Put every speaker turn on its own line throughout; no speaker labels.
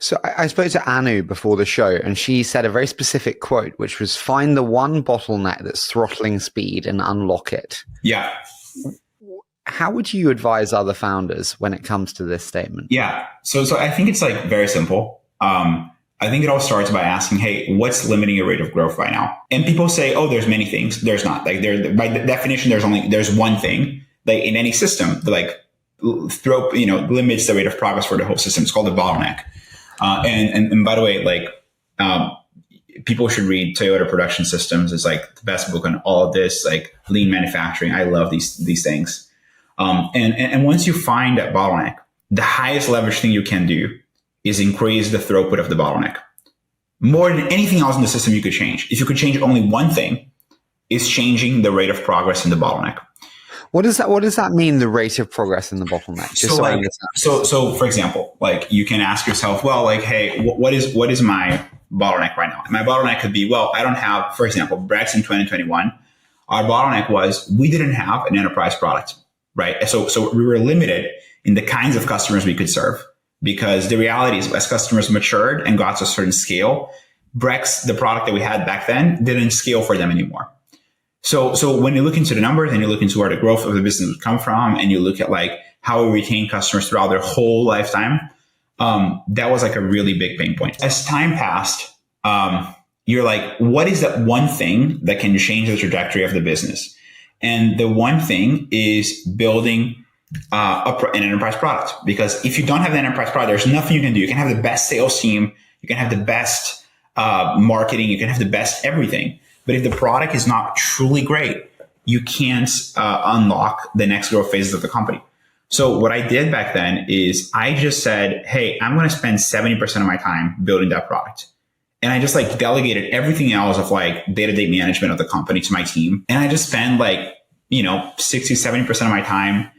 So I spoke to Anu before the show, and she said a very specific quote, which was find the one bottleneck that's throttling speed and unlock it.
Yeah.
How would you advise other founders when it comes to this statement?
Yeah. So I think it's like very simple. I think it all starts by asking, hey, what's limiting your rate of growth right now? And people say, oh, there's many things. There's not. Like by definition, there's one thing. Like in any system, like limits the rate of progress for the whole system. It's called a bottleneck. And by the way, like people should read Toyota Production Systems. It's like the best book on all of this, like lean manufacturing. I love these things. And once you find that bottleneck, the highest leverage thing you can do is increase the throughput of the bottleneck. More than anything else in the system you could change. If you could change only one thing, is changing the rate of progress in the bottleneck.
What does that mean, the rate of progress in the bottleneck? Just so I understand.
So for example, like you can ask yourself, well, like, hey, what is my bottleneck right now? My bottleneck could be, well, I don't have, for example, Brex in 2021, our bottleneck was we didn't have an enterprise product, right? So we were limited in the kinds of customers we could serve. Because the reality is, as customers matured and got to a certain scale, Brex, the product that we had back then, didn't scale for them anymore. So when you look into the numbers and you look into where the growth of the business would come from, and you look at like how we retain customers throughout their whole lifetime, that was like a really big pain point. As time passed, you're like, what is that one thing that can change the trajectory of the business? And the one thing is building an enterprise product, because if you don't have an enterprise product, there's nothing you can do. You can have the best sales team, you can have the best marketing, you can have the best everything. But if the product is not truly great, you can't unlock the next growth phases of the company. So what I did back then is I just said, hey, I'm going to spend 70% of my time building that product. And I just like delegated everything else of like day-to-day management of the company to my team. And I just spend like, 60, 70% of my time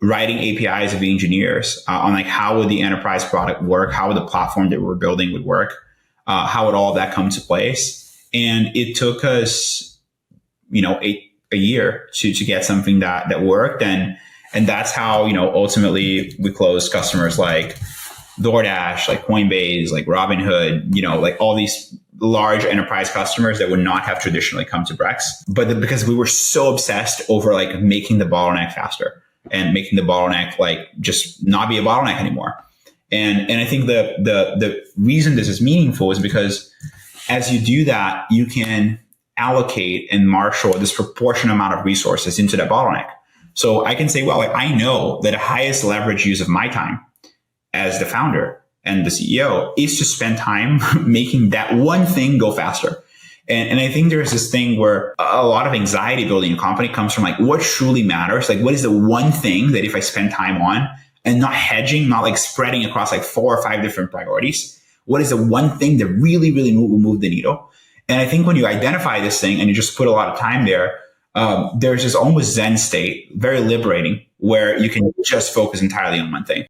writing APIs of the engineers on like how would the enterprise product work, how would the platform that we're building would work, how would all of that come to place. And it took us, a year to get something that worked. And that's how, ultimately we closed customers like DoorDash, like Coinbase, like Robinhood, like all these large enterprise customers that would not have traditionally come to Brex. But because we were so obsessed over like making the bottleneck faster and making the bottleneck like just not be a bottleneck anymore. And I think the reason this is meaningful is because as you do that, you can allocate and marshal a disproportionate amount of resources into that bottleneck. So I can say, well, like, I know that the highest leverage use of my time as the founder and the CEO is to spend time making that one thing go faster. And I think there's this thing where a lot of anxiety building a company comes from like what truly matters. Like what is the one thing that if I spend time on and not hedging, not like spreading across like 4 or 5 different priorities, what is the one thing that really, really will move the needle? And I think when you identify this thing and you just put a lot of time there, there's this almost Zen state, very liberating, where you can just focus entirely on one thing.